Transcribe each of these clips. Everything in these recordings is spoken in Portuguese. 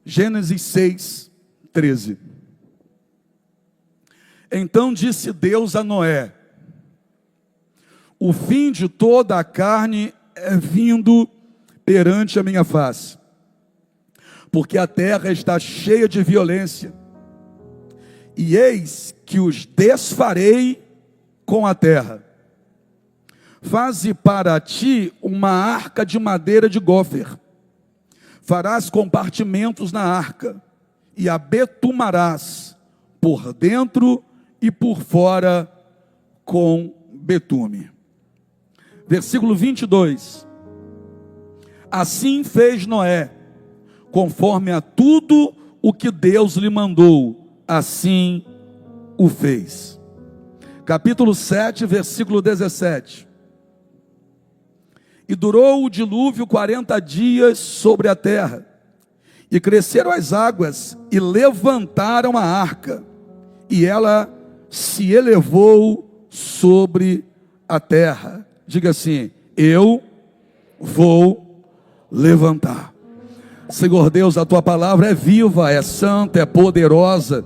Gênesis 6, 13. Então disse Deus a Noé: o fim de toda a carne é vindo perante a minha face, porque a terra está cheia de violência, e eis que os desfarei com a terra. Faze para ti uma arca de madeira de gófer. Farás compartimentos na arca, e a betumarás por dentro e por fora com betume. Versículo 22. Assim fez Noé, conforme a tudo o que Deus lhe mandou, assim o fez. Capítulo 7, versículo 17. E durou o dilúvio 40 dias sobre a terra, e cresceram as águas, e levantaram a arca, e ela se elevou sobre a terra. Diga assim: eu vou levantar. Senhor Deus, a tua palavra é viva, é santa, é poderosa,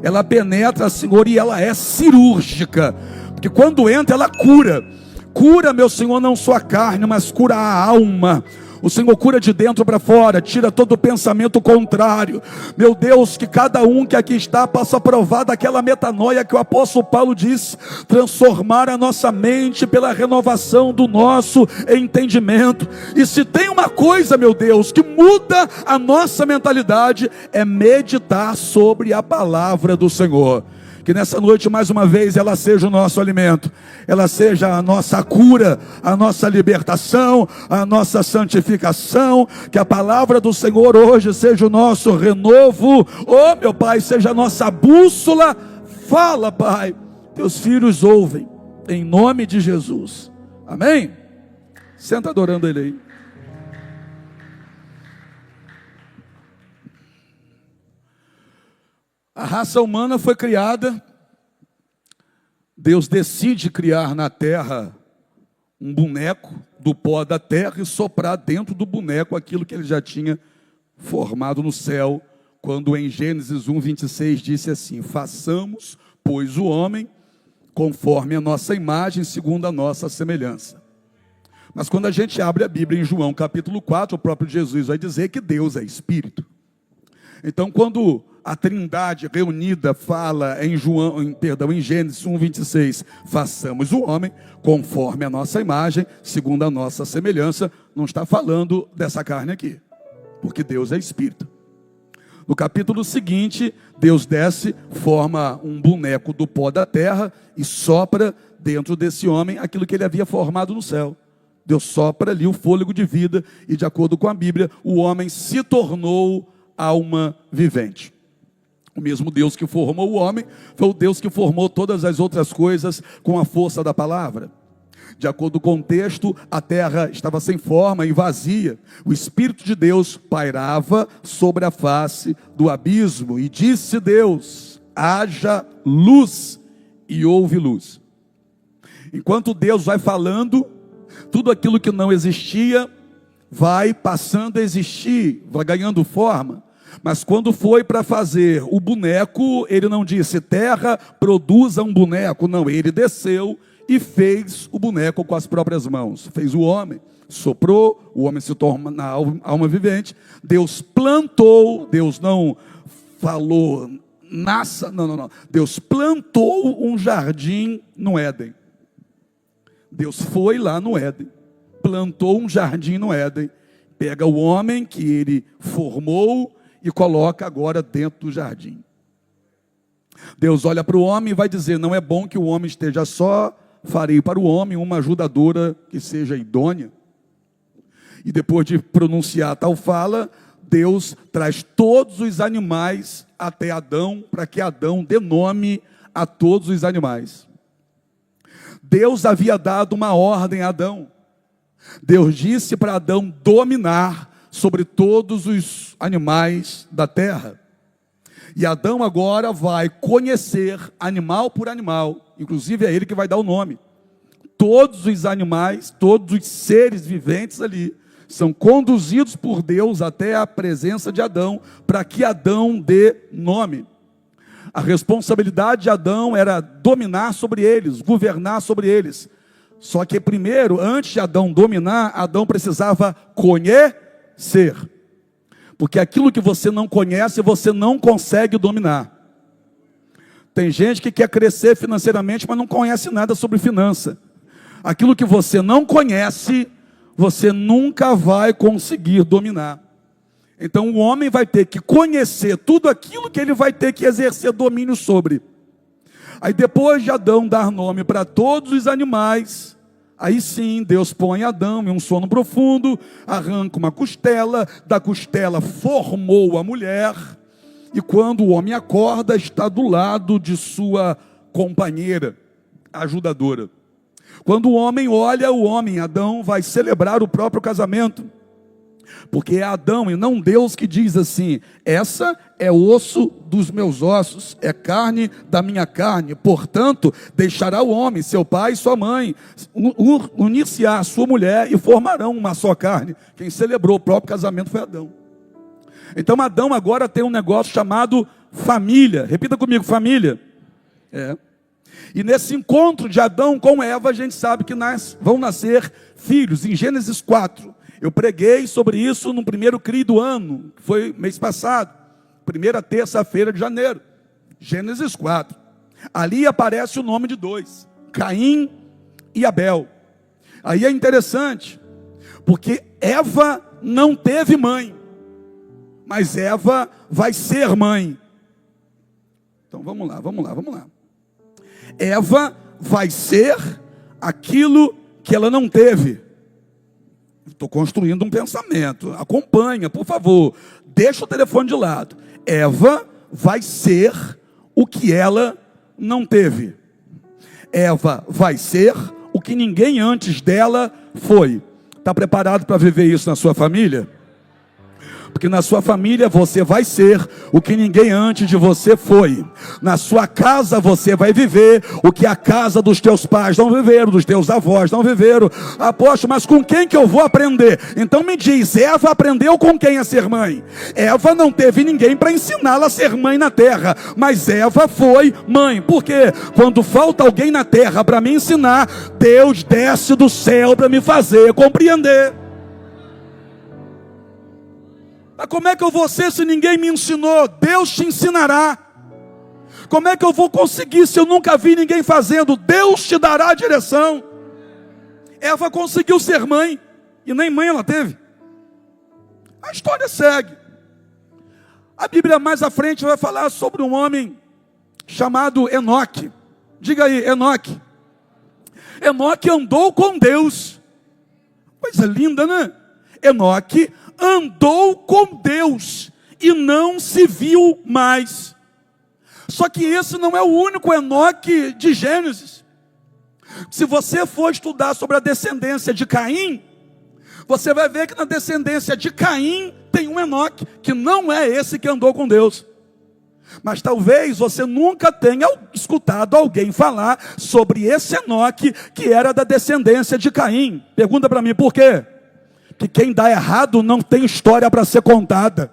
ela penetra, Senhor, e ela é cirúrgica, porque quando entra ela cura. Cura, meu Senhor, não só a carne, mas cura a alma. O Senhor cura de dentro para fora, tira todo o pensamento contrário. Meu Deus, que cada um que aqui está possa provar daquela metanoia que o apóstolo Paulo disse: transformar a nossa mente pela renovação do nosso entendimento. E se tem uma coisa, meu Deus, que muda a nossa mentalidade, é meditar sobre a palavra do Senhor. Que nessa noite, mais uma vez, ela seja o nosso alimento, ela seja a nossa cura, a nossa libertação, a nossa santificação. Que a palavra do Senhor hoje seja o nosso renovo. Oh, meu Pai, seja a nossa bússola. Fala, Pai, teus filhos ouvem, em nome de Jesus. Amém? Senta adorando Ele aí. A raça humana foi criada, Deus decide criar na terra um boneco do pó da terra e soprar dentro do boneco aquilo que ele já tinha formado no céu, quando em Gênesis 1, 26 disse assim: façamos, pois, o homem conforme a nossa imagem, segundo a nossa semelhança. Mas quando a gente abre a Bíblia em João capítulo 4, o próprio Jesus vai dizer que Deus é Espírito. Então, quando a Trindade reunida fala em Gênesis 1, 26, façamos o homem conforme a nossa imagem, segundo a nossa semelhança, não está falando dessa carne aqui, porque Deus é Espírito. No capítulo seguinte, Deus desce, forma um boneco do pó da terra e sopra dentro desse homem aquilo que ele havia formado no céu. Deus sopra ali o fôlego de vida e, de acordo com a Bíblia, o homem se tornou alma vivente. O mesmo Deus que formou o homem foi o Deus que formou todas as outras coisas com a força da palavra. De acordo com o texto, a terra estava sem forma e vazia. O Espírito de Deus pairava sobre a face do abismo. E disse Deus: haja luz, e houve luz. Enquanto Deus vai falando, tudo aquilo que não existia vai passando a existir, vai ganhando forma. Mas quando foi para fazer o boneco, ele não disse: terra, produza um boneco. Não, ele desceu e fez o boneco com as próprias mãos. Fez o homem, soprou, o homem se torna alma vivente. Deus plantou, Deus não falou, nasça, não. Deus plantou um jardim no Éden. Deus foi lá no Éden, plantou um jardim no Éden, pega o homem que ele formou e coloca agora dentro do jardim. Deus olha para o homem e vai dizer: não é bom que o homem esteja só, farei para o homem uma ajudadora que seja idônea. E depois de pronunciar tal fala, Deus traz todos os animais até Adão, para que Adão dê nome a todos os animais. Deus havia dado uma ordem a Adão. Deus disse para Adão dominar sobre todos os animais da terra. E Adão agora vai conhecer animal por animal, inclusive é ele que vai dar o nome. Todos os animais, todos os seres viventes ali, são conduzidos por Deus até a presença de Adão, para que Adão dê nome. A responsabilidade de Adão era dominar sobre eles, governar sobre eles. Só que primeiro, antes de Adão dominar, Adão precisava conhecer. Porque aquilo que você não conhece, você não consegue dominar. Tem gente que quer crescer financeiramente, mas não conhece nada sobre finança. Aquilo que você não conhece, você nunca vai conseguir dominar. Então o homem vai ter que conhecer tudo aquilo que ele vai ter que exercer domínio sobre. Aí depois de Adão dar nome para todos os animais, aí sim Deus põe Adão em um sono profundo, arranca uma costela, da costela formou a mulher, e quando o homem acorda, está do lado de sua companheira, ajudadora. Quando o homem olha, o homem, Adão, vai celebrar o próprio casamento. Porque é Adão e não Deus que diz assim: essa é osso dos meus ossos, é carne da minha carne. Portanto, deixará o homem, seu pai e sua mãe, unir-se-á a sua mulher e formarão uma só carne. Quem celebrou o próprio casamento foi Adão. Então Adão agora tem um negócio chamado família. Repita comigo, família. E nesse encontro de Adão com Eva, a gente sabe que vão nascer filhos. Em Gênesis 4, eu preguei sobre isso no primeiro CRI do ano, que foi mês passado, primeira terça-feira de janeiro. Gênesis 4. Ali aparece o nome de dois, Caim e Abel. Aí é interessante, porque Eva não teve mãe, mas Eva vai ser mãe. Então vamos lá. Eva vai ser aquilo que ela não teve. Estou construindo um pensamento. Acompanha, por favor. Deixa o telefone de lado. Eva vai ser o que ela não teve. Eva vai ser o que ninguém antes dela foi. Está preparado para viver isso na sua família? Porque na sua família você vai ser o que ninguém antes de você foi. Na sua casa você vai viver o que a casa dos teus pais não viveram, dos teus avós não viveram. Apóstolo, mas com quem que eu vou aprender? Então me diz, Eva aprendeu com quem a ser mãe? Eva não teve ninguém para ensiná-la a ser mãe na terra, mas Eva foi mãe. Por quê? Quando falta alguém na terra para me ensinar, Deus desce do céu para me fazer compreender. Mas como é que eu vou ser se ninguém me ensinou? Deus te ensinará. Como é que eu vou conseguir se eu nunca vi ninguém fazendo? Deus te dará a direção. Eva conseguiu ser mãe, e nem mãe ela teve. A história segue. A Bíblia mais à frente vai falar sobre um homem chamado Enoque. Diga aí, Enoque. Enoque andou com Deus. Coisa linda, né? Enoque andou com Deus e não se viu mais. Só que esse não é o único Enoque de Gênesis. Se você for estudar sobre a descendência de Caim, você vai ver que na descendência de Caim tem um Enoque, que não é esse que andou com Deus. Mas talvez você nunca tenha escutado alguém falar sobre esse Enoque que era da descendência de Caim. Pergunta para mim, por quê? Que quem dá errado não tem história para ser contada.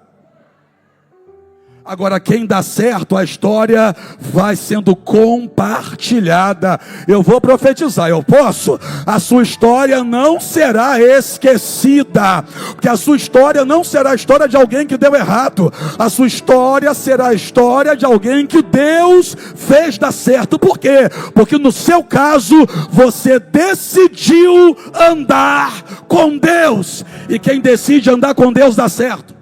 Agora quem dá certo, a história vai sendo compartilhada. Eu vou profetizar, eu posso? A sua história não será esquecida, porque a sua história não será a história de alguém que deu errado. A sua história será a história de alguém que Deus fez dar certo. Por quê? Porque no seu caso, você decidiu andar com Deus, e quem decide andar com Deus dá certo.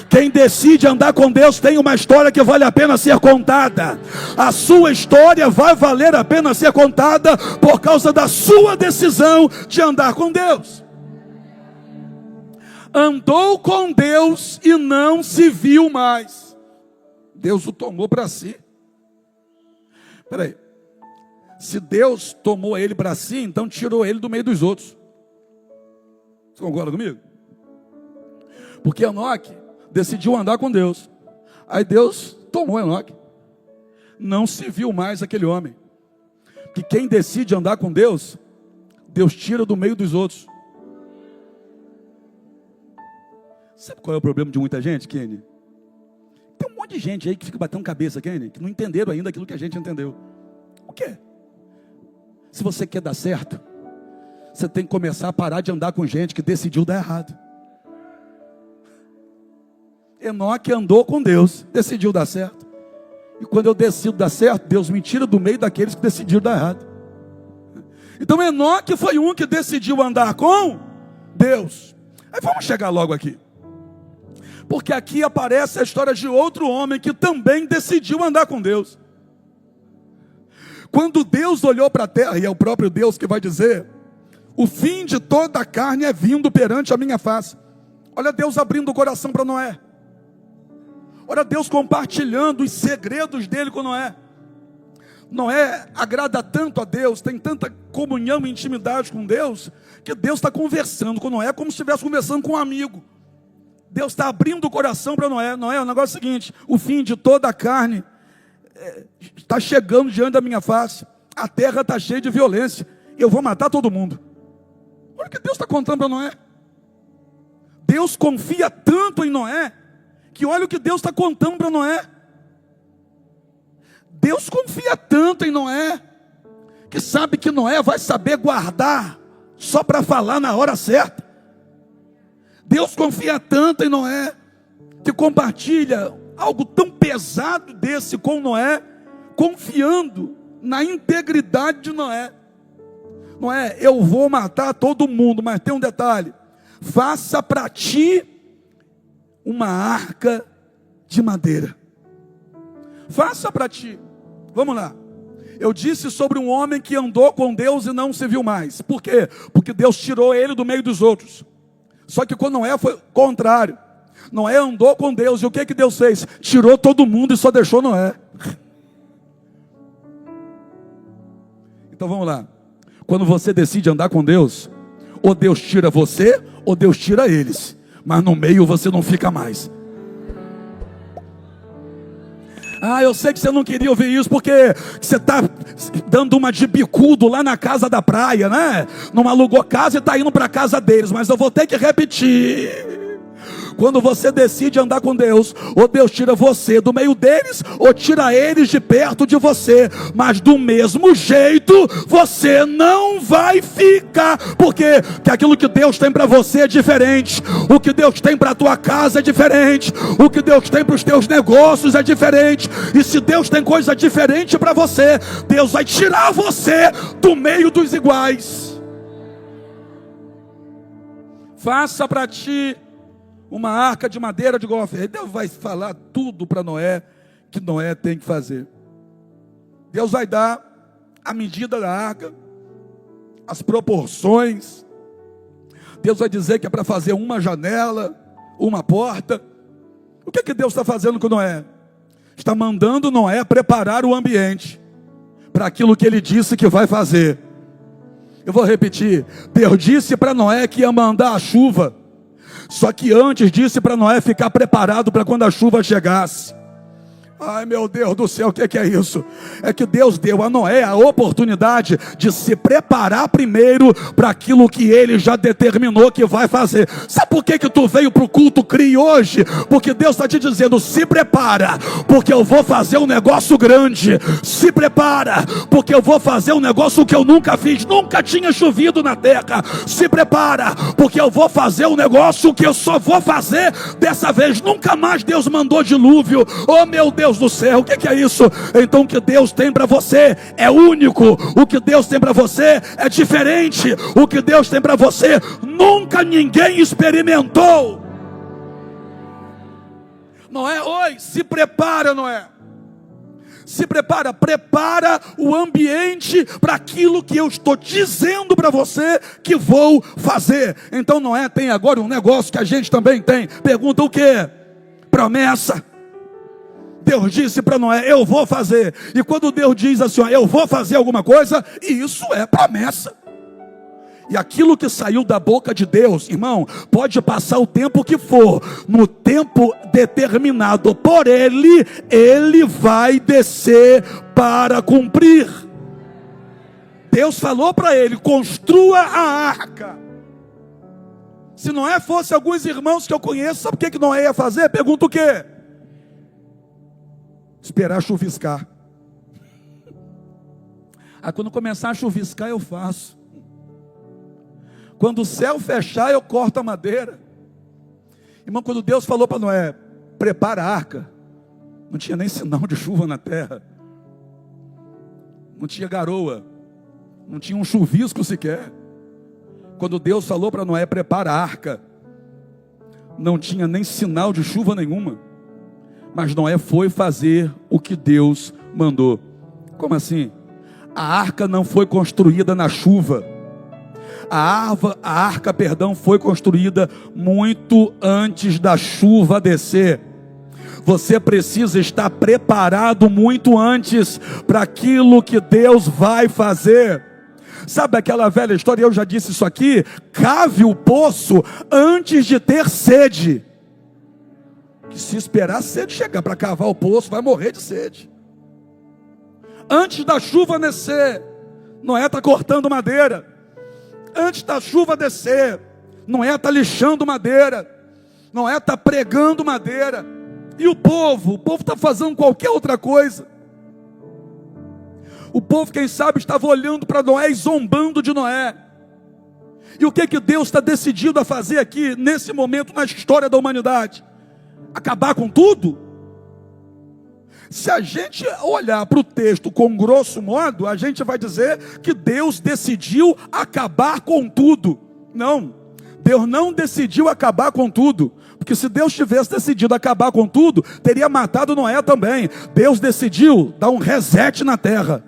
Quem decide andar com Deus tem uma história que vale a pena ser contada. A sua história vai valer a pena ser contada por causa da sua decisão de andar com Deus. Andou com Deus e não se viu mais. Deus o tomou para si. Espera aí. Se Deus tomou ele para si, então tirou ele do meio dos outros. Você concorda comigo? Porque Enoque decidiu andar com Deus. Aí Deus tomou Enoque. Não se viu mais aquele homem. Que quem decide andar com Deus, Deus tira do meio dos outros. Sabe qual é o problema de muita gente, Kenny? Tem um monte de gente aí que fica batendo cabeça, Kenny, que não entenderam ainda aquilo que a gente entendeu. O quê? Se você quer dar certo, você tem que começar a parar de andar com gente que decidiu dar errado. Enoque andou com Deus, decidiu dar certo. E quando eu decido dar certo, Deus me tira do meio daqueles que decidiram dar errado. Então Enoque foi um que decidiu andar com Deus. Aí vamos chegar logo aqui. Porque aqui aparece a história de outro homem que também decidiu andar com Deus. Quando Deus olhou para a terra, e é o próprio Deus que vai dizer: o fim de toda a carne é vindo perante a minha face. Olha Deus abrindo o coração para Noé. Olha Deus compartilhando os segredos dele com Noé. Noé agrada tanto a Deus, tem tanta comunhão e intimidade com Deus, que Deus está conversando com Noé como se estivesse conversando com um amigo. Deus está abrindo o coração para Noé. Noé, o negócio é o seguinte: o fim de toda a carne está chegando diante da minha face. A terra está cheia de violência. Eu vou matar todo mundo. Olha o que Deus está contando para Noé. Deus confia tanto em Noé, que olha o que Deus está contando para Noé. Deus confia tanto em Noé, que sabe que Noé vai saber guardar, só para falar na hora certa. Deus confia tanto em Noé, que compartilha algo tão pesado desse com Noé, confiando na integridade de Noé. Noé, eu vou matar todo mundo, mas tem um detalhe: faça para ti uma arca de madeira. Faça para ti. Vamos lá. Eu disse sobre um homem que andou com Deus e não se viu mais. Por quê? Porque Deus tirou ele do meio dos outros. Só que quando Noé foi o contrário. Noé andou com Deus, e o que Deus fez? Tirou todo mundo e só deixou Noé. Então vamos lá. Quando você decide andar com Deus, ou Deus tira você, ou Deus tira eles. Mas no meio você não fica mais. Ah, eu sei que você não queria ouvir isso, porque você está dando uma de bicudo lá na casa da praia, né? Não alugou casa e está indo para a casa deles, mas eu vou ter que repetir. Quando você decide andar com Deus, ou Deus tira você do meio deles, ou tira eles de perto de você, mas do mesmo jeito, você não vai ficar, porque aquilo que Deus tem para você é diferente, o que Deus tem para a tua casa é diferente, o que Deus tem para os teus negócios é diferente, e se Deus tem coisa diferente para você, Deus vai tirar você do meio dos iguais. Faça para ti uma arca de madeira de gofe. Deus vai falar tudo para Noé, que Noé tem que fazer. Deus vai dar a medida da arca, as proporções. Deus vai dizer que é para fazer uma janela, uma porta. O que Deus está fazendo com Noé? Está mandando Noé preparar o ambiente para aquilo que ele disse que vai fazer. Eu vou repetir. Deus disse para Noé que ia mandar a chuva. Só que antes disse para Noé ficar preparado para quando a chuva chegasse. Ai meu Deus do céu, o que é isso? É que Deus deu a Noé a oportunidade de se preparar primeiro para aquilo que ele já determinou que vai fazer. Sabe por que tu veio para o culto CRI hoje? Porque Deus está te dizendo: se prepara, porque eu vou fazer um negócio grande. Se prepara, porque eu vou fazer um negócio que eu nunca fiz. Nunca tinha chovido na terra. Se prepara, porque eu vou fazer um negócio que eu só vou fazer dessa vez. Nunca mais Deus mandou dilúvio. Oh meu Deus do céu, o que é isso? Então o que Deus tem para você é único, o que Deus tem para você é diferente, o que Deus tem para você nunca ninguém experimentou. Noé, oi, se prepara, Noé. Se prepara, prepara o ambiente para aquilo que eu estou dizendo para você que vou fazer. Então Noé tem agora um negócio que a gente também tem. Pergunta o que? Promessa. Deus disse para Noé: eu vou fazer. E quando Deus diz assim, ó, eu vou fazer alguma coisa, isso é promessa. E aquilo que saiu da boca de Deus, irmão, pode passar o tempo que for, no tempo determinado por Ele, Ele vai descer para cumprir. Deus falou para ele: construa a arca. Se Noé fosse alguns irmãos que eu conheço, sabe o que Noé ia fazer? Pergunta o quê? Esperar chuviscar. Aí quando começar a chuviscar eu faço. Quando o céu fechar eu corto a madeira. Irmão, quando Deus falou para Noé, prepara a arca, não tinha nem sinal de chuva na terra. Não tinha garoa. Não tinha um chuvisco sequer. Quando Deus falou para Noé, prepara a arca, não tinha nem sinal de chuva nenhuma. Mas Noé foi fazer o que Deus mandou. Como assim? A arca não foi construída na chuva. A arca, foi construída muito antes da chuva descer. Você precisa estar preparado muito antes para aquilo que Deus vai fazer. Sabe aquela velha história, eu já disse isso aqui, cave o poço antes de ter sede. Que se esperar a sede chegar para cavar o poço, vai morrer de sede. Antes da chuva descer, Noé está cortando madeira. Antes da chuva descer, Noé está lixando madeira. Noé está pregando madeira. E o povo está fazendo qualquer outra coisa. O povo, quem sabe, estava olhando para Noé e zombando de Noé. E o que Deus está decidido a fazer aqui, nesse momento, na história da humanidade? Acabar com tudo? Se a gente olhar para o texto com grosso modo, a gente vai dizer que Deus decidiu acabar com tudo. Não, Deus não decidiu acabar com tudo. Porque se Deus tivesse decidido acabar com tudo, teria matado Noé também. Deus decidiu dar um reset na terra.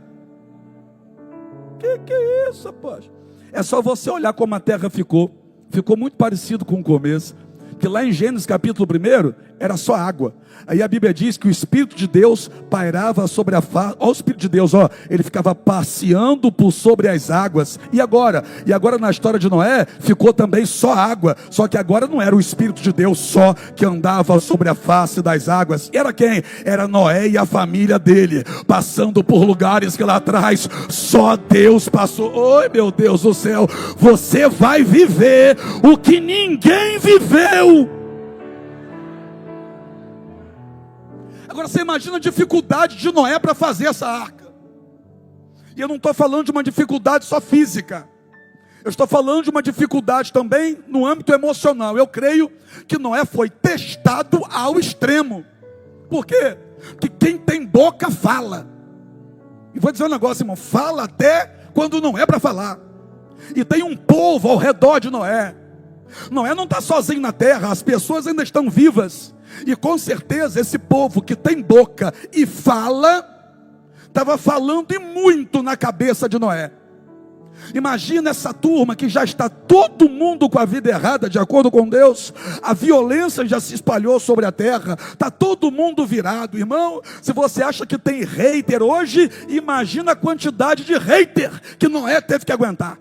Que é isso, rapaz? É só você olhar como a terra ficou. Ficou muito parecido com o começo. Porque lá em Gênesis capítulo 1, era só água. Aí a Bíblia diz que o Espírito de Deus pairava sobre a face. Olha o Espírito de Deus, ele ficava passeando por sobre as águas. E agora na história de Noé, ficou também só água. Só que agora não era o Espírito de Deus só que andava sobre a face das águas. Era quem? Era Noé e a família dele, passando por lugares que lá atrás só Deus passou. Oi, meu Deus do céu, você vai viver o que ninguém viveu. Agora você imagina a dificuldade de Noé para fazer essa arca. E eu não estou falando de uma dificuldade só física. Eu estou falando de uma dificuldade também no âmbito emocional. Eu creio que Noé foi testado ao extremo. Por quê? Porque quem tem boca fala. E vou dizer um negócio, irmão, fala até quando não é para falar. E tem um povo ao redor de Noé. Noé não está sozinho na terra, as pessoas ainda estão vivas. E com certeza esse povo que tem boca e fala, estava falando e muito na cabeça de Noé. Imagina essa turma que já está todo mundo com a vida errada, de acordo com Deus. A violência já se espalhou sobre a terra, está todo mundo virado. Irmão, se você acha que tem hater hoje, imagina a quantidade de hater que Noé teve que aguentar.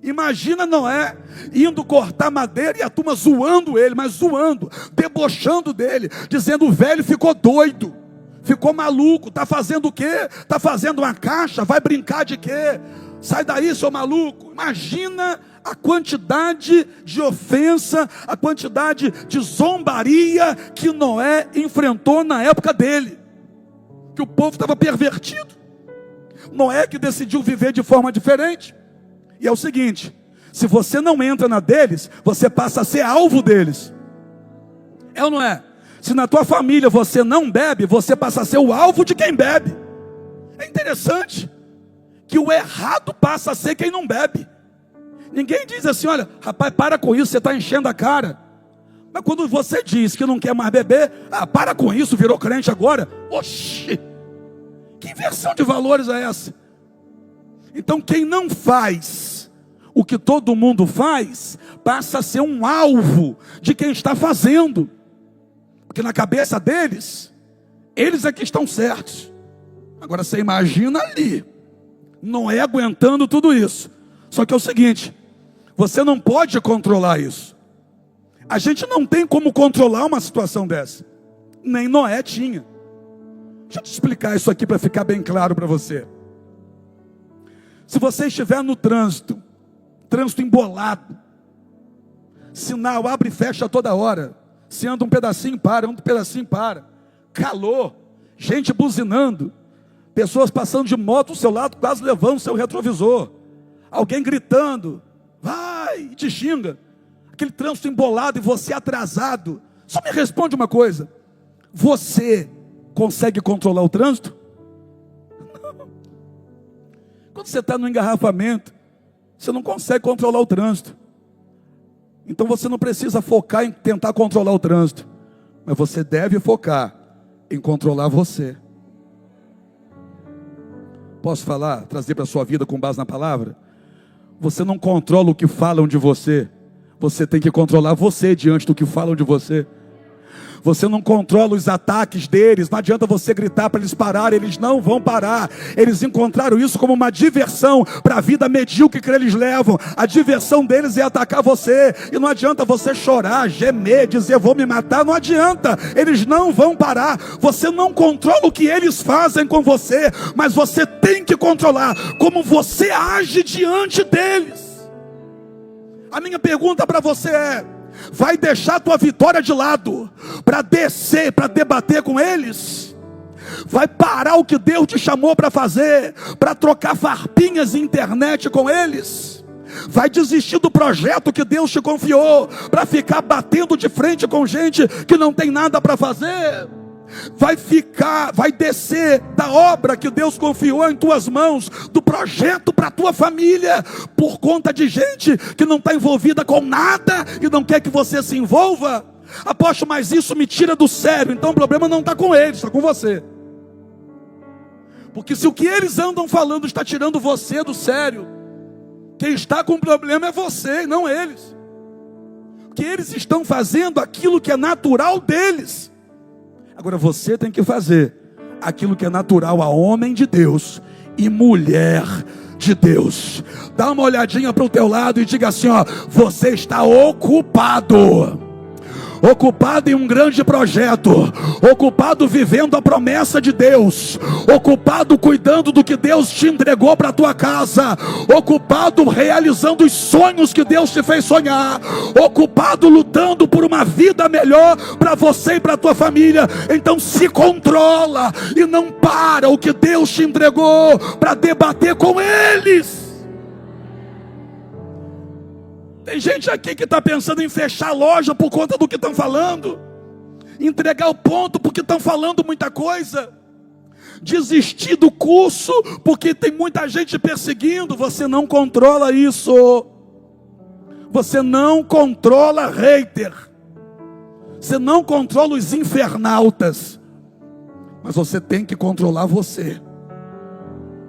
Imagina Noé indo cortar madeira e a turma zoando ele, mas zoando, debochando dele, dizendo: o velho ficou doido, ficou maluco, está fazendo o quê? Está fazendo uma caixa, vai brincar de quê? Sai daí, seu maluco. Imagina a quantidade de ofensa, a quantidade de zombaria que Noé enfrentou na época dele, que o povo estava pervertido. Noé que decidiu viver de forma diferente. E é o seguinte: se você não entra na deles, você passa a ser alvo deles. É ou não é? Se na tua família você não bebe, você passa a ser o alvo de quem bebe. É interessante que o errado passa a ser quem não bebe. Ninguém diz assim: olha, rapaz, para com isso, você está enchendo a cara. Mas quando você diz que não quer mais beber, para com isso, virou crente agora. Oxi, que inversão de valores é essa? Então quem não faz o que todo mundo faz, passa a ser um alvo de quem está fazendo. Porque na cabeça deles, eles é que estão certos. Agora você imagina ali, Noé aguentando tudo isso. Só que é o seguinte: você não pode controlar isso. A gente não tem como controlar uma situação dessa. Nem Noé tinha. Deixa eu te explicar isso aqui para ficar bem claro para você. Se você estiver no trânsito embolado, Sinal, abre e fecha toda hora. Se anda um pedacinho, para, anda um pedacinho, para. Calor, gente buzinando, pessoas passando de moto ao seu lado, quase levando o seu retrovisor. Alguém gritando, vai, e te xinga. Aquele trânsito embolado e você atrasado. Só me responde uma coisa: você consegue controlar o trânsito? Não. Quando você está no engarrafamento, você não consegue controlar o trânsito. Então você não precisa focar em tentar controlar o trânsito, mas você deve focar em controlar você. Posso falar, trazer para a sua vida com base na palavra? Você não controla o que falam de você. Você tem que controlar você diante do que falam de você. Você não controla os ataques deles. Não adianta você gritar para eles pararem, eles não vão parar. Eles encontraram isso como uma diversão para a vida medíocre que eles levam. A diversão deles é atacar você. E não adianta você chorar, gemer, dizer vou me matar. Não adianta, eles não vão parar. Você não controla o que eles fazem com você, mas você tem que controlar como você age diante deles. A minha pergunta para você é: vai deixar a tua vitória de lado para descer, para debater com eles? Vai parar o que Deus te chamou para fazer, para trocar farpinhas na internet com eles? Vai desistir do projeto que Deus te confiou para ficar batendo de frente com gente que não tem nada para fazer? Vai descer da obra que Deus confiou em tuas mãos, do projeto para a tua família, por conta de gente que não está envolvida com nada e não quer que você se envolva? Apóstolo, mas isso me tira do sério. Então o problema não está com eles, está com você. Porque se o que eles andam falando está tirando você do sério, quem está com o problema é você e não eles. Porque eles estão fazendo aquilo que é natural deles. Agora você tem que fazer aquilo que é natural a homem de Deus e mulher de Deus. Dá uma olhadinha para o teu lado e diga assim, ó: você está ocupado em um grande projeto, ocupado vivendo a promessa de Deus, ocupado cuidando do que Deus te entregou para a tua casa, ocupado realizando os sonhos que Deus te fez sonhar, ocupado lutando por uma vida melhor para você e para a tua família. Então se controla e não para o que Deus te entregou para debater com eles. Tem gente aqui que está pensando em fechar a loja por conta do que estão falando, entregar o ponto porque estão falando muita coisa, desistir do curso porque tem muita gente perseguindo. Você não controla isso. Você não controla hater, você não controla os infernautas, mas você tem que controlar você.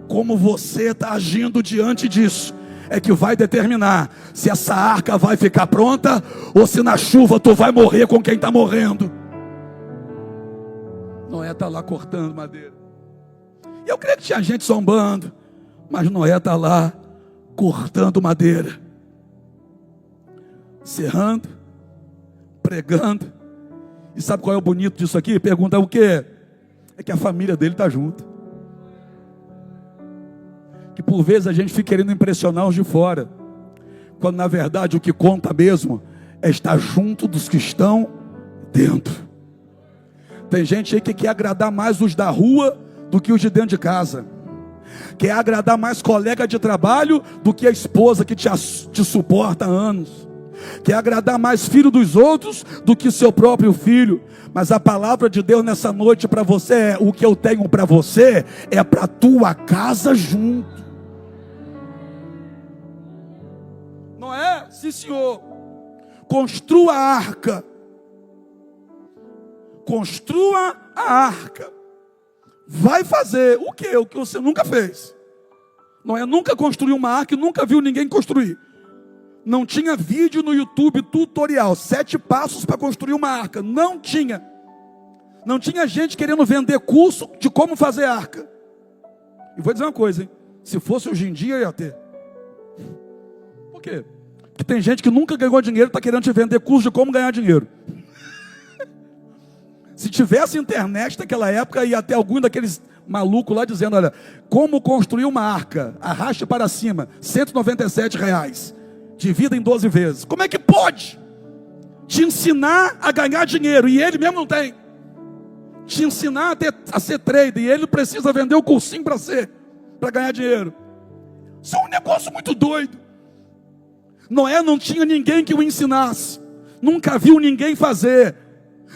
Como você está agindo diante disso é que vai determinar se essa arca vai ficar pronta ou se na chuva tu vai morrer com quem está morrendo. Noé está lá cortando madeira. E eu creio que tinha gente zombando, mas Noé está lá cortando madeira, serrando, pregando. E sabe qual é o bonito disso aqui? Pergunta o quê? É que a família dele está junto. Que por vezes a gente fica querendo impressionar os de fora, quando na verdade o que conta mesmo é estar junto dos que estão dentro. Tem gente aí que quer agradar mais os da rua do que os de dentro de casa, quer agradar mais colega de trabalho do que a esposa que te suporta há anos, quer agradar mais filho dos outros do que seu próprio filho. Mas a palavra de Deus nessa noite para você é: o que eu tenho para você é para a tua casa junto. Noé, sim senhor, construa a arca. Construa a arca. Vai fazer o que? O que você nunca fez. Noé nunca construiu uma arca e nunca viu ninguém construir. Não tinha vídeo no YouTube tutorial, 7 passos para construir uma arca. Não tinha. Não tinha gente querendo vender curso de como fazer arca. E vou dizer uma coisa, hein? Se fosse hoje em dia, ia ter. Por quê? Porque tem gente que nunca ganhou dinheiro e está querendo te vender curso de como ganhar dinheiro. Se tivesse internet naquela época, ia ter algum daqueles malucos lá dizendo: olha, como construir uma arca, arraste para cima, R$197, divida em 12 vezes. Como é que pode? te ensinar a ganhar dinheiro, e ele mesmo não tem. Te ensinar a ser trader, e ele precisa vender o cursinho para ganhar dinheiro. Isso é um negócio muito doido. Noé não tinha ninguém que o ensinasse, nunca viu ninguém fazer.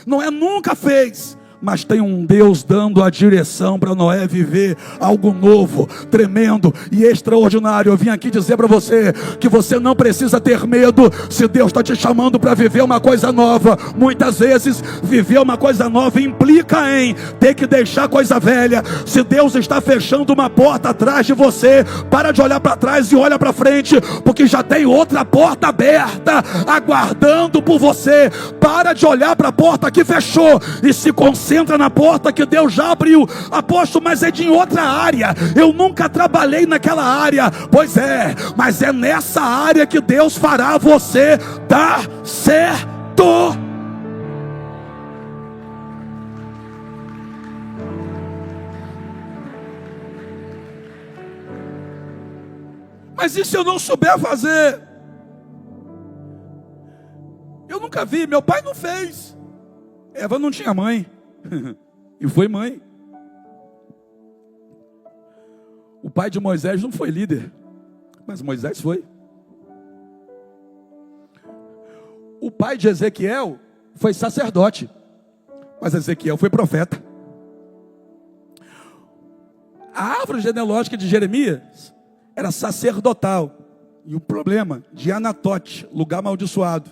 Noé nunca fez, mas tem um Deus dando a direção para Noé viver algo novo, tremendo e extraordinário. Eu vim aqui dizer para você que você não precisa ter medo. Se Deus está te chamando para viver uma coisa nova, muitas vezes viver uma coisa nova implica em ter que deixar coisa velha. Se Deus está fechando uma porta atrás de você, para de olhar para trás e olha para frente, porque já tem outra porta aberta aguardando por você. Para de olhar para a porta que fechou e se concentra na porta que Deus já abriu. Apóstolo, mas é de outra área, eu nunca trabalhei naquela área. Pois é, mas é nessa área que Deus fará você dar certo. Mas e se eu não souber fazer? Eu nunca vi, meu pai não fez. Eva não tinha mãe e foi mãe. O pai de Moisés não foi líder, mas Moisés foi. O pai de Ezequiel foi sacerdote, mas Ezequiel foi profeta. A árvore genealógica de Jeremias era sacerdotal, e o problema de Anatote, lugar amaldiçoado.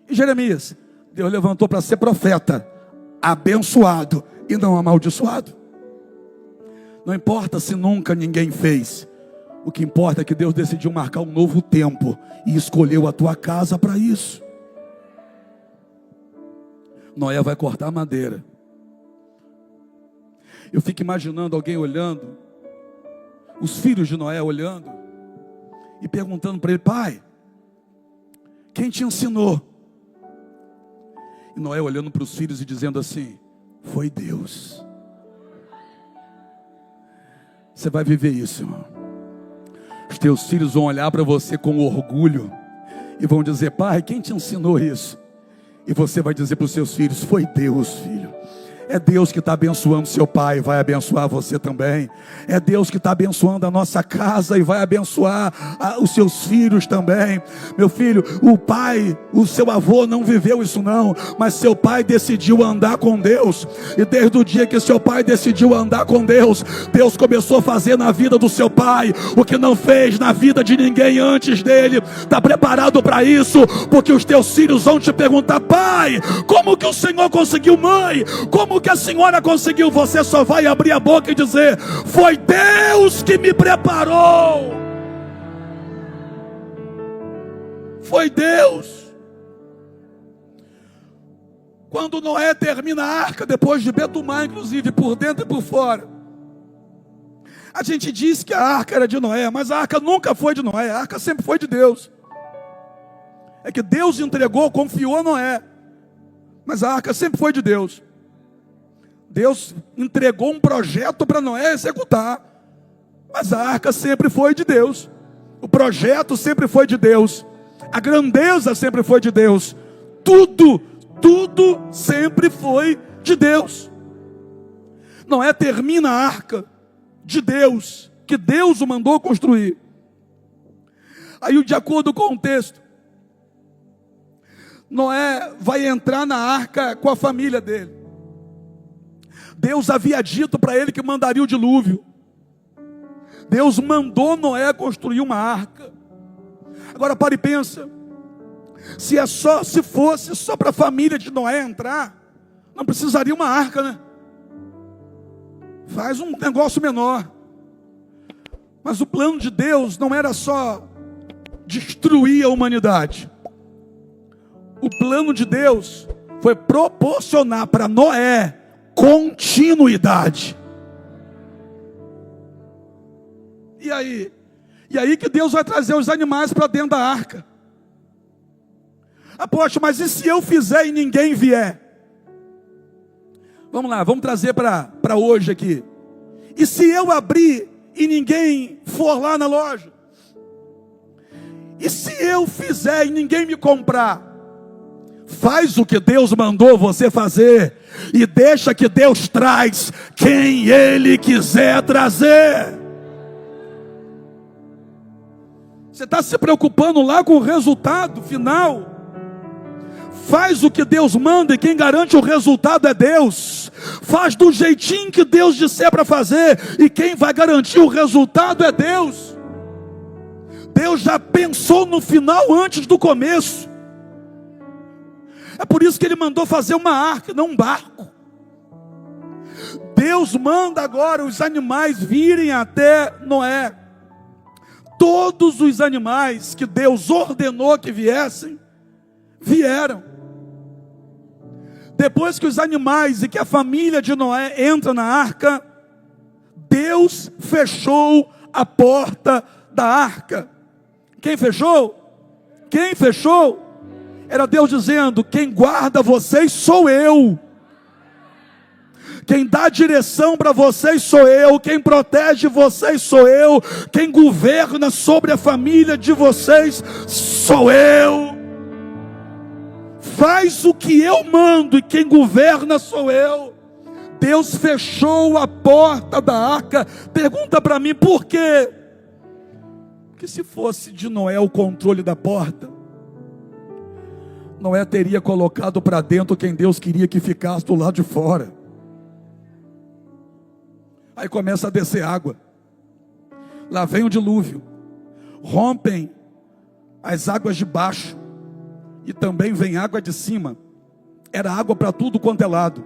E Jeremias, Deus levantou para ser profeta, abençoado e não amaldiçoado. Não importa se nunca ninguém fez, o que importa é que Deus decidiu marcar um novo tempo e escolheu a tua casa para isso. Noé vai cortar madeira. Eu fico imaginando alguém olhando, os filhos de Noé olhando e perguntando para ele: pai, quem te ensinou? E Noé olhando para os filhos e dizendo assim: foi Deus. Você vai viver isso, irmão. Os teus filhos vão olhar para você com orgulho e vão dizer: pai, quem te ensinou isso? E você vai dizer para os seus filhos: foi Deus, filho. É Deus que está abençoando seu pai, vai abençoar você também. É Deus que está abençoando a nossa casa e vai abençoar os seus filhos também. Meu filho, o pai, o seu avô não viveu isso não, mas seu pai decidiu andar com Deus. E desde o dia que seu pai decidiu andar com Deus, Deus começou a fazer na vida do seu pai o que não fez na vida de ninguém antes dele. Está preparado para isso? Porque os teus filhos vão te perguntar: pai, como que o Senhor conseguiu? Mãe, como que a senhora conseguiu? Você só vai abrir a boca e dizer: foi Deus que me preparou. Foi Deus. Quando Noé termina a arca, depois de betumar, inclusive por dentro e por fora, a gente diz que a arca era de Noé, mas a arca nunca foi de Noé, a arca sempre foi de Deus. É que Deus entregou, confiou a Noé, mas a arca sempre foi de Deus. Deus entregou um projeto para Noé executar, mas a arca sempre foi de Deus. O projeto sempre foi de Deus. A grandeza sempre foi de Deus. Tudo sempre foi de Deus. Noé termina a arca de Deus, que Deus o mandou construir. Aí, de acordo com o texto, Noé vai entrar na arca com a família dele. Deus havia dito para ele que mandaria o dilúvio. Deus mandou Noé construir uma arca. Agora pare e pensa. Se fosse só para a família de Noé entrar, não precisaria uma arca, né? Faz um negócio menor. Mas o plano de Deus não era só destruir a humanidade. O plano de Deus foi proporcionar para Noé continuidade. E aí que Deus vai trazer os animais para dentro da arca. Apóstolo, mas e se eu fizer e ninguém vier? Vamos lá, vamos trazer para hoje aqui. E se eu abrir e ninguém for lá na loja? E se eu fizer e ninguém me comprar? Faz o que Deus mandou você fazer e deixa que Deus traz quem Ele quiser trazer. Você está se preocupando lá com o resultado final. Faz o que Deus manda e quem garante o resultado é Deus. Faz do jeitinho que Deus disser para fazer e quem vai garantir o resultado é Deus. Deus já pensou no final antes do começo. É por isso que Ele mandou fazer uma arca, não um barco. Deus manda agora os animais virem até Noé. Todos os animais que Deus ordenou que viessem, vieram. Depois que os animais e que a família de Noé entra na arca, Deus fechou a porta da arca. Quem fechou? Quem fechou? Era Deus dizendo: quem guarda vocês sou eu. Quem dá direção para vocês sou eu. Quem protege vocês sou eu. Quem governa sobre a família de vocês sou eu. Faz o que eu mando e quem governa sou eu. Deus fechou a porta da arca. Pergunta para mim por quê? Porque se fosse de Noé o controle da porta, Noé teria colocado para dentro quem Deus queria que ficasse do lado de fora. Aí começa a descer água. Lá vem o dilúvio. Rompem as águas de baixo. E também vem água de cima. Era água para tudo quanto é lado.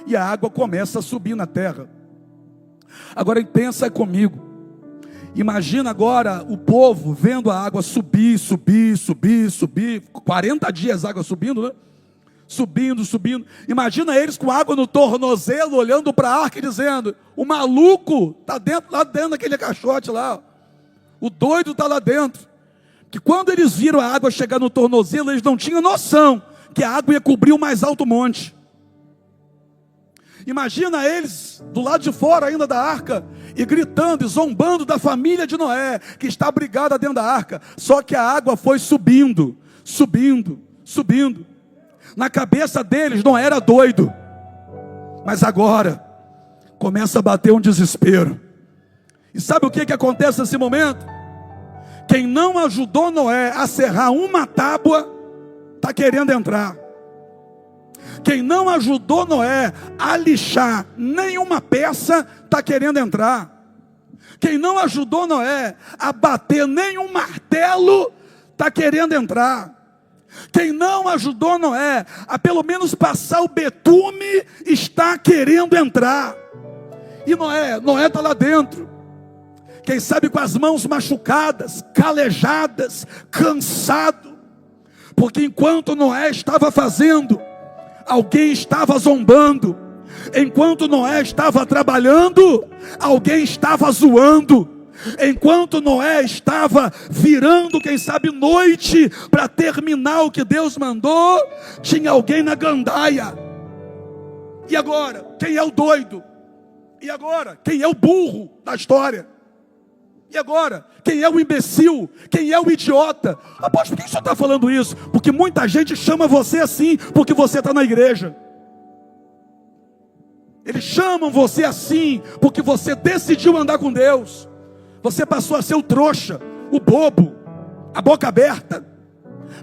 E a água começa a subir na terra. Agora pensa comigo. Imagina agora o povo vendo a água subir, subir, subir, subir. 40 dias a água subindo, né? Subindo, subindo. Imagina eles com água no tornozelo, olhando para a arca e dizendo: o maluco está lá dentro daquele caixote lá. O doido está lá dentro. Que quando eles viram a água chegar no tornozelo, eles não tinham noção que a água ia cobrir o mais alto monte. Imagina eles do lado de fora ainda da arca e gritando e zombando da família de Noé, que está abrigada dentro da arca. Só que a água foi subindo, subindo, subindo. Na cabeça deles não era doido, mas agora começa a bater um desespero. E sabe o que acontece nesse momento? Quem não ajudou Noé a serrar uma tábua, está querendo entrar. Quem não ajudou Noé a lixar nenhuma peça, está querendo entrar. Quem não ajudou Noé a bater nenhum martelo, está querendo entrar. Quem não ajudou Noé a pelo menos passar o betume, está querendo entrar. E Noé está lá dentro. Quem sabe com as mãos machucadas, calejadas, cansado. Porque enquanto Noé estava fazendo, alguém estava zombando. Enquanto Noé estava trabalhando, alguém estava zoando. Enquanto Noé estava virando, quem sabe, noite para terminar o que Deus mandou, tinha alguém na gandaia. E agora? Quem é o doido? E agora? Quem é o burro da história? E agora? Quem é o imbecil? Quem é o idiota? Apóstolo, por que o senhor está falando isso? Porque muita gente chama você assim, porque você está na igreja. Eles chamam você assim, porque você decidiu andar com Deus. Você passou a ser o trouxa, o bobo, a boca aberta,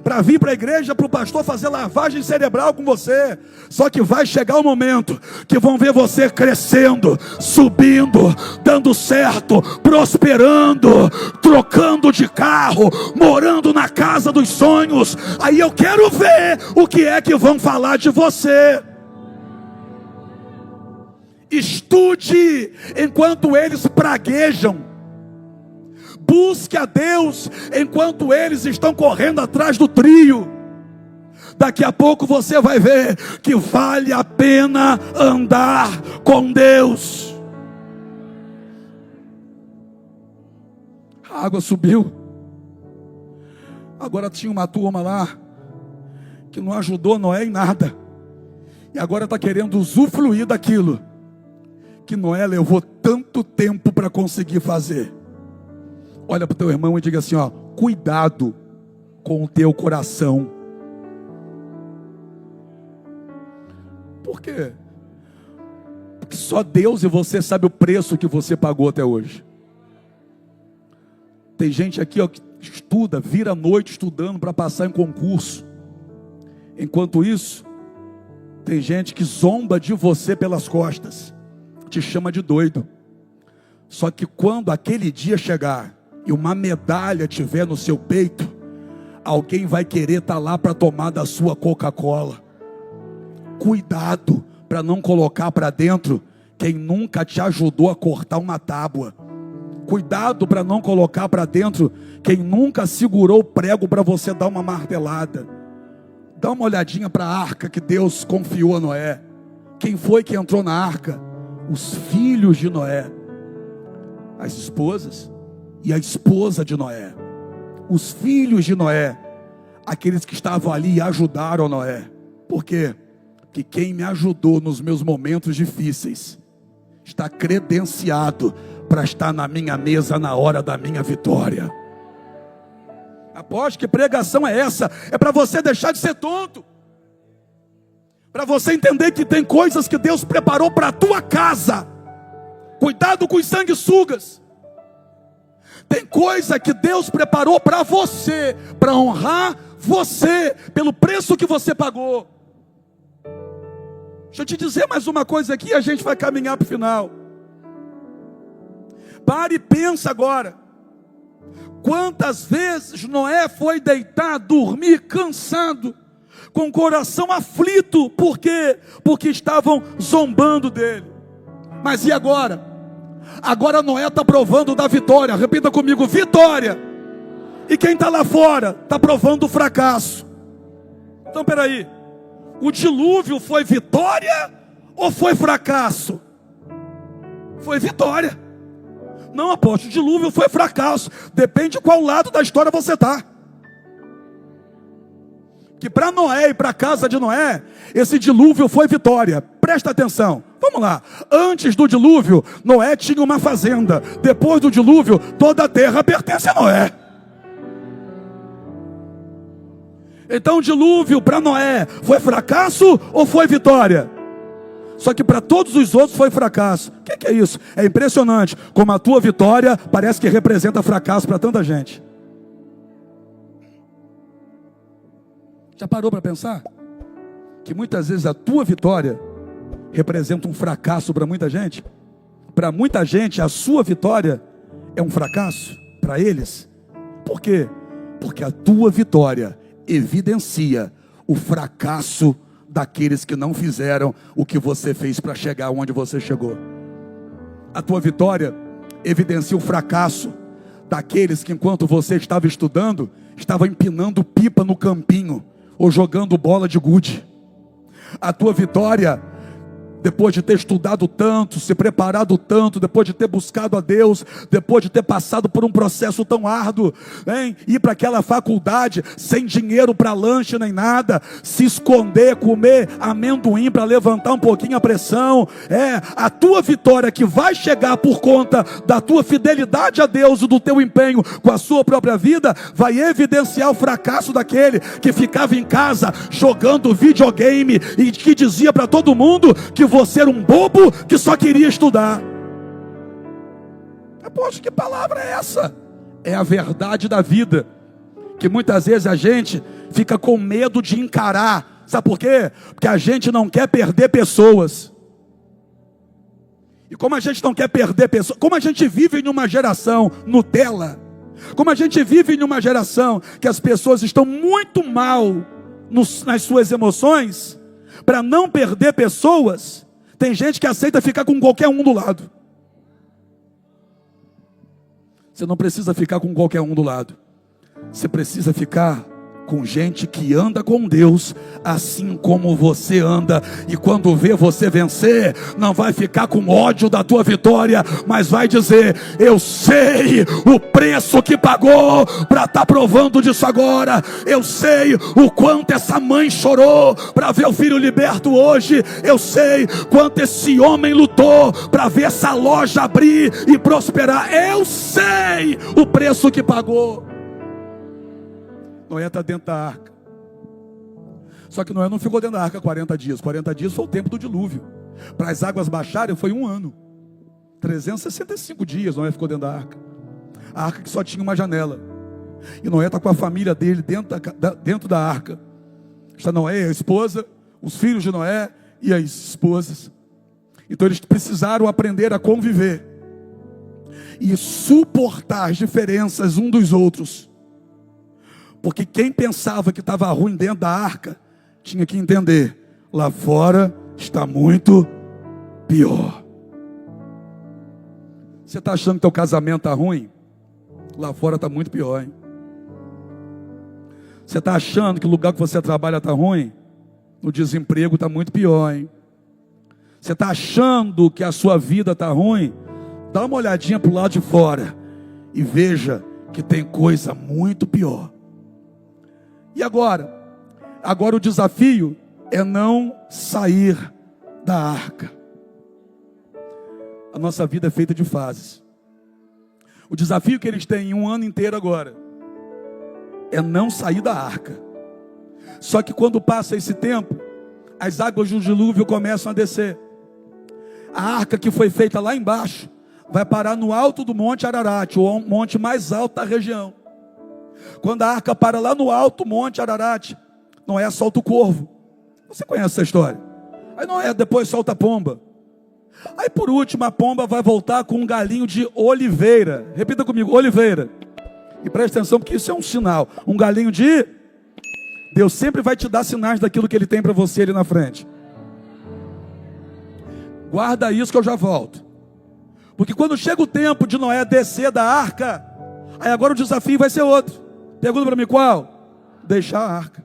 para vir para a igreja, para o pastor fazer lavagem cerebral com você. Só que vai chegar o momento que vão ver você crescendo, subindo, dando certo, prosperando, trocando de carro, morando na casa dos sonhos. Aí eu quero ver o que é que vão falar de você. Estude enquanto eles praguejam. Busque a Deus enquanto eles estão correndo atrás do trio. Daqui a pouco você vai ver que vale a pena andar com Deus. A água subiu. Agora tinha uma turma lá que não ajudou Noé em nada. E agora está querendo usufruir daquilo que Noé levou tanto tempo para conseguir fazer. Olha para o teu irmão e diga assim, ó: cuidado com o teu coração. Por quê? Porque só Deus e você sabe o preço que você pagou até hoje. Tem gente aqui, ó, que estuda, vira a noite estudando para passar em concurso. Enquanto isso, tem gente que zomba de você pelas costas, te chama de doido. Só que quando aquele dia chegar e uma medalha tiver no seu peito, alguém vai querer estar lá para tomar da sua Coca-Cola. Cuidado para não colocar para dentro quem nunca te ajudou a cortar uma tábua. Cuidado para não colocar para dentro quem nunca segurou o prego para você dar uma martelada. Dá uma olhadinha para a arca que Deus confiou a Noé. Quem foi que entrou na arca? Os filhos de Noé, as esposas e a esposa de Noé. Os filhos de Noé, aqueles que estavam ali e ajudaram Noé. Por quê? Porque quem me ajudou nos meus momentos difíceis está credenciado para estar na minha mesa na hora da minha vitória. Aposto que pregação é essa? É para você deixar de ser tonto, para você entender que tem coisas que Deus preparou para a tua casa. Cuidado com os sanguessugas. Tem coisa que Deus preparou para você, para honrar você, pelo preço que você pagou. Deixa eu te dizer mais uma coisa aqui, a gente vai caminhar para o final. Pare e pensa agora. Quantas vezes Noé foi deitar, dormir, cansado, com o coração aflito. Por quê? Porque estavam zombando dele. Mas e agora? Agora Noé está provando da vitória. Repita comigo, vitória. E quem está lá fora está provando o fracasso. Então peraí, o dilúvio foi vitória ou foi fracasso? Foi vitória. Não, apóstolo, o dilúvio foi fracasso. Depende de qual lado da história você está. Que para Noé e para a casa de Noé, esse dilúvio foi vitória. Presta atenção, vamos lá. Antes do dilúvio, Noé tinha uma fazenda. Depois do dilúvio, toda a terra pertence a Noé. Então o dilúvio para Noé foi fracasso ou foi vitória? Só que para todos os outros foi fracasso. O que é isso? É impressionante como a tua vitória parece que representa fracasso para tanta gente. Já parou para pensar? Que muitas vezes a tua vitória representa um fracasso para muita gente? Para muita gente a sua vitória é um fracasso para eles. Por quê? Porque a tua vitória evidencia o fracasso daqueles que não fizeram o que você fez para chegar onde você chegou. A tua vitória evidencia o fracasso daqueles que enquanto você estava estudando, estavam empinando pipa no campinho ou jogando bola de gude. A tua vitória, depois de ter estudado tanto, se preparado tanto, depois de ter buscado a Deus, depois de ter passado por um processo tão árduo, hein? Ir para aquela faculdade sem dinheiro para lanche nem nada, se esconder, comer amendoim para levantar um pouquinho a pressão. A tua vitória que vai chegar por conta da tua fidelidade a Deus e do teu empenho com a sua própria vida, vai evidenciar o fracasso daquele que ficava em casa jogando videogame e que dizia para todo mundo que você era um bobo que só queria estudar. Poxa, que palavra é essa? É a verdade da vida, que muitas vezes a gente fica com medo de encarar. Sabe por quê? Porque a gente não quer perder pessoas. E como a gente não quer perder pessoas, como a gente vive em uma geração Nutella, como a gente vive em uma geração que as pessoas estão muito mal nas suas emoções, para não perder pessoas, tem gente que aceita ficar com qualquer um do lado. Você não precisa ficar com qualquer um do lado. Você precisa ficar com gente que anda com Deus, assim como você anda. E quando vê você vencer, não vai ficar com ódio da tua vitória, mas vai dizer: eu sei o preço que pagou para estar provando disso agora. Eu sei o quanto essa mãe chorou para ver o filho liberto hoje. Eu sei quanto esse homem lutou para ver essa loja abrir e prosperar. Eu sei o preço que pagou. Noé está dentro da arca. Só que Noé não ficou dentro da arca 40 dias. 40 dias foi o tempo do dilúvio. Para as águas baixarem foi 1 ano. 365 dias Noé ficou dentro da arca. A arca que só tinha uma janela. E Noé está com a família dele dentro da arca. Está Noé, a esposa, os filhos de Noé e as esposas. Então eles precisaram aprender a conviver e suportar as diferenças um dos outros. Porque quem pensava que estava ruim dentro da arca, tinha que entender, lá fora está muito pior. Você está achando que teu casamento está ruim? Lá fora está muito pior, hein? Você está achando que o lugar que você trabalha está ruim? No desemprego está muito pior, hein? Você está achando que a sua vida está ruim? Dá uma olhadinha para o lado de fora e veja que tem coisa muito pior. E agora? Agora o desafio é não sair da arca. A nossa vida é feita de fases. O desafio que eles têm em 1 ano inteiro agora é não sair da arca. Só que quando passa esse tempo, as águas do dilúvio começam a descer. A arca que foi feita lá embaixo vai parar no alto do Monte Ararat, o monte mais alto da região. Quando a arca para lá no alto do Monte Ararat, Noé solta o corvo. Você conhece essa história? Aí Noé depois solta a pomba. Aí por último a pomba vai voltar com um galinho de oliveira. Repita comigo, oliveira. E preste atenção porque isso é um sinal. Um galinho de... Deus sempre vai te dar sinais daquilo que Ele tem para você ali na frente. Guarda isso que eu já volto. Porque quando chega o tempo de Noé descer da arca, aí agora o desafio vai ser outro. Pergunta para mim qual? Deixar a arca.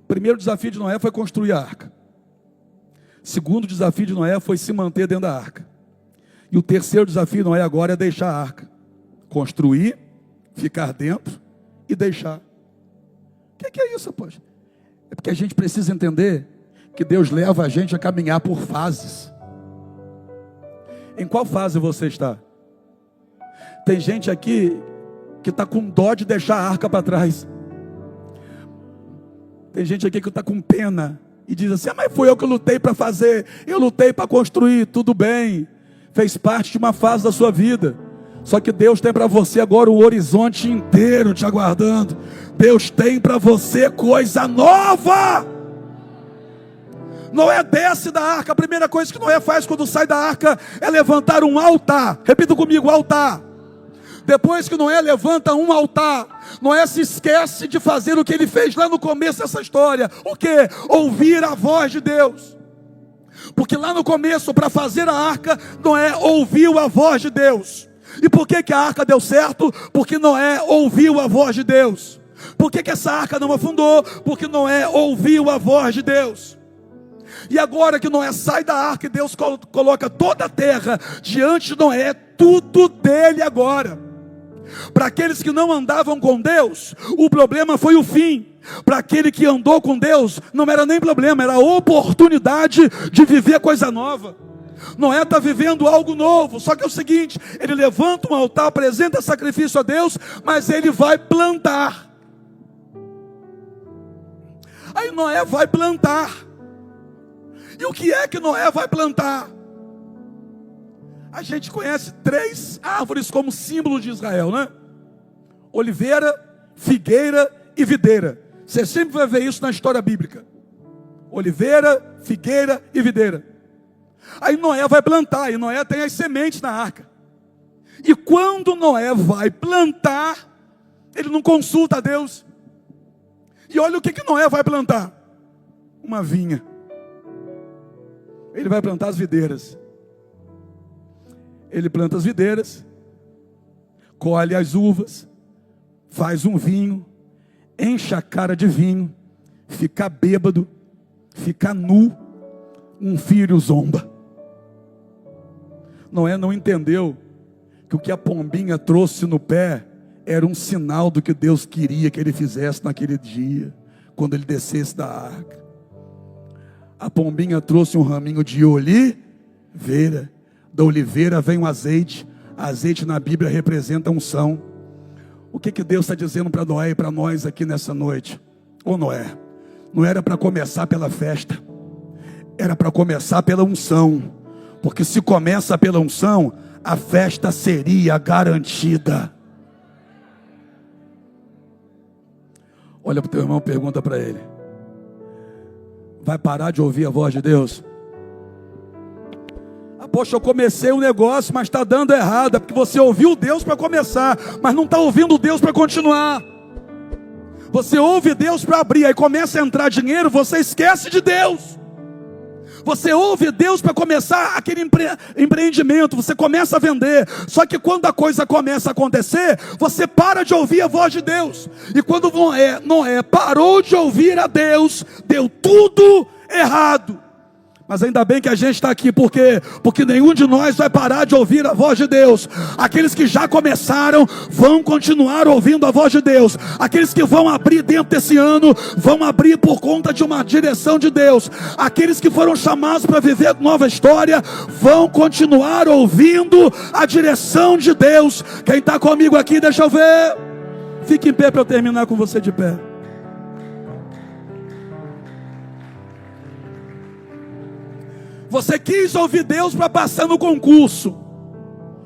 O primeiro desafio de Noé foi construir a arca. O segundo desafio de Noé foi se manter dentro da arca. E o terceiro desafio de Noé agora é deixar a arca. Construir, ficar dentro e deixar. O que é isso, poxa? É porque a gente precisa entender que Deus leva a gente a caminhar por fases. Em qual fase você está? Tem gente aqui que está com dó de deixar a arca para trás. Tem gente aqui que está com pena e diz assim, mas foi eu que lutei para fazer, eu lutei para construir, tudo bem, fez parte de uma fase da sua vida. Só que Deus tem para você agora o horizonte inteiro te aguardando. Deus tem para você coisa nova. Noé desce da arca. A primeira coisa que Noé faz quando sai da arca é levantar um altar. Repita comigo, altar. Depois que Noé levanta um altar, Noé se esquece de fazer o que ele fez lá no começo dessa história. O que? Ouvir a voz de Deus. Porque lá no começo, para fazer a arca, Noé ouviu a voz de Deus. E por que a arca deu certo? Porque Noé ouviu a voz de Deus. Por que essa arca não afundou? Porque Noé ouviu a voz de Deus. E agora que Noé sai da arca e Deus coloca toda a terra diante de Noé, tudo dele agora. Para aqueles que não andavam com Deus, o problema foi o fim. Para aquele que andou com Deus, não era nem problema, era a oportunidade de viver coisa nova. Noé está vivendo algo novo, só que é o seguinte, ele levanta um altar, apresenta sacrifício a Deus, mas ele vai plantar. Aí Noé vai plantar. E o que é que Noé vai plantar? A gente conhece 3 árvores como símbolo de Israel, né? Oliveira, figueira e videira. Você sempre vai ver isso na história bíblica. Oliveira, figueira e videira. Aí Noé vai plantar, e Noé tem as sementes na arca. E quando Noé vai plantar, ele não consulta a Deus. E olha o que Noé vai plantar. Uma vinha. Ele vai plantar as videiras. Ele planta as videiras, colhe as uvas, faz um vinho, enche a cara de vinho, fica bêbado, fica nu, um filho zomba. Noé não entendeu que o que a pombinha trouxe no pé era um sinal do que Deus queria que ele fizesse naquele dia, quando ele descesse da arca. A pombinha trouxe um raminho de oliveira. Da oliveira vem o azeite. Azeite na Bíblia representa unção. O que Deus está dizendo para Noé e para nós aqui nessa noite? Ou não é? Não era para começar pela festa, era para começar pela unção. Porque se começa pela unção, a festa seria garantida. Olha para o teu irmão, pergunta para ele: vai parar de ouvir a voz de Deus? Poxa, eu comecei um negócio, mas está dando errado. É porque você ouviu Deus para começar, mas não está ouvindo Deus para continuar. Você ouve Deus para abrir, aí começa a entrar dinheiro, você esquece de Deus. Você ouve Deus para começar aquele empreendimento, você começa a vender. Só que quando a coisa começa a acontecer, você para de ouvir a voz de Deus. E quando Noé parou de ouvir a Deus, deu tudo errado. Mas ainda bem que a gente está aqui, porque nenhum de nós vai parar de ouvir a voz de Deus. Aqueles que já começaram vão continuar ouvindo a voz de Deus. Aqueles que vão abrir dentro desse ano, vão abrir por conta de uma direção de Deus. Aqueles que foram chamados para viver nova história, vão continuar ouvindo a direção de Deus. Quem está comigo aqui, deixa eu ver. Fique em pé para eu terminar com você de pé. Você quis ouvir Deus para passar no concurso.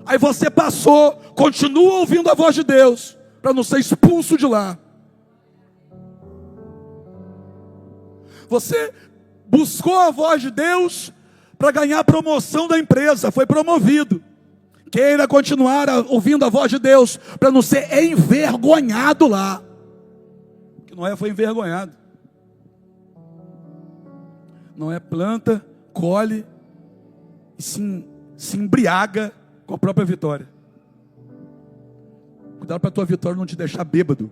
Aí você passou, continua ouvindo a voz de Deus, para não ser expulso de lá. Você buscou a voz de Deus para ganhar a promoção da empresa, foi promovido. Queira continuar ouvindo a voz de Deus, para não ser envergonhado lá. Que Noé foi envergonhado. Noé planta, colhe e se embriaga com a própria vitória. Cuidado para a tua vitória não te deixar bêbado,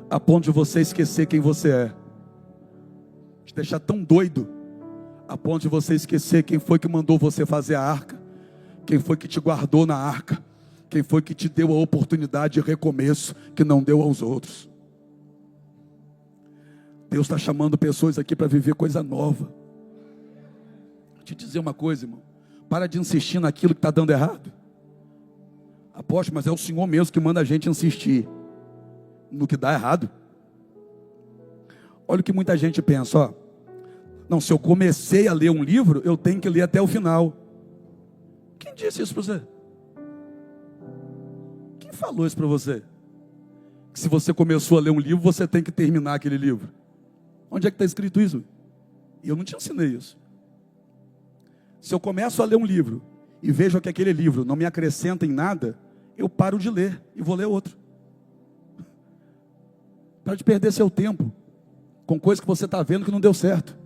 a ponto de você esquecer quem você é. Te deixar tão doido, a ponto de você esquecer quem foi que mandou você fazer a arca, quem foi que te guardou na arca, quem foi que te deu a oportunidade de recomeço que não deu aos outros. Deus está chamando pessoas aqui para viver coisa nova. Vou te dizer uma coisa, irmão. Para de insistir naquilo que está dando errado. Apóstolo, mas é o Senhor mesmo que manda a gente insistir no que dá errado. Olha o que muita gente pensa, ó. Não, se eu comecei a ler um livro, eu tenho que ler até o final. Quem disse isso para você? Quem falou isso para você? Que se você começou a ler um livro, você tem que terminar aquele livro. Onde é que está escrito isso? E eu não te ensinei isso. Se eu começo a ler um livro e vejo que aquele livro não me acrescenta em nada, eu paro de ler e vou ler outro. Para de perder seu tempo com coisas que você está vendo que não deu certo.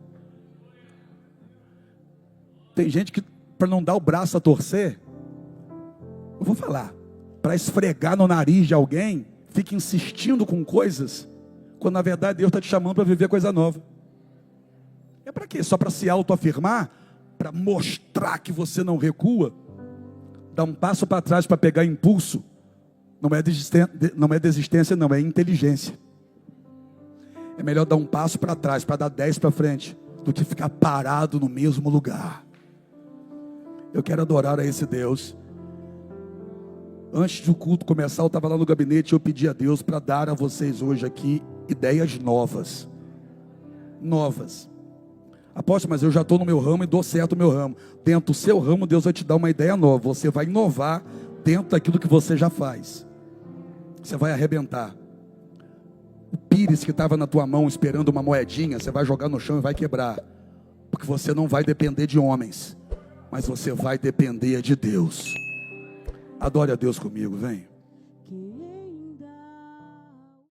Tem gente que, para não dar o braço a torcer, eu vou falar, para esfregar no nariz de alguém, fica insistindo com coisas, quando na verdade Deus está te chamando para viver coisa nova. É para quê? Só para se autoafirmar? Para mostrar que você não recua? Dar um passo para trás para pegar impulso, não é desistência, não, é inteligência. É melhor dar um passo para trás, para dar 10 para frente, do que ficar parado no mesmo lugar. Eu quero adorar a esse Deus. Antes do culto começar, eu estava lá no gabinete e eu pedi a Deus para dar a vocês hoje aqui ideias novas. Novas. Apóstolo, mas eu já estou no meu ramo e dou certo o meu ramo. Dentro do seu ramo, Deus vai te dar uma ideia nova. Você vai inovar dentro daquilo que você já faz. Você vai arrebentar. O pires que estava na tua mão esperando uma moedinha, você vai jogar no chão e vai quebrar. Porque você não vai depender de homens, mas você vai depender de Deus. Adore a Deus comigo, vem.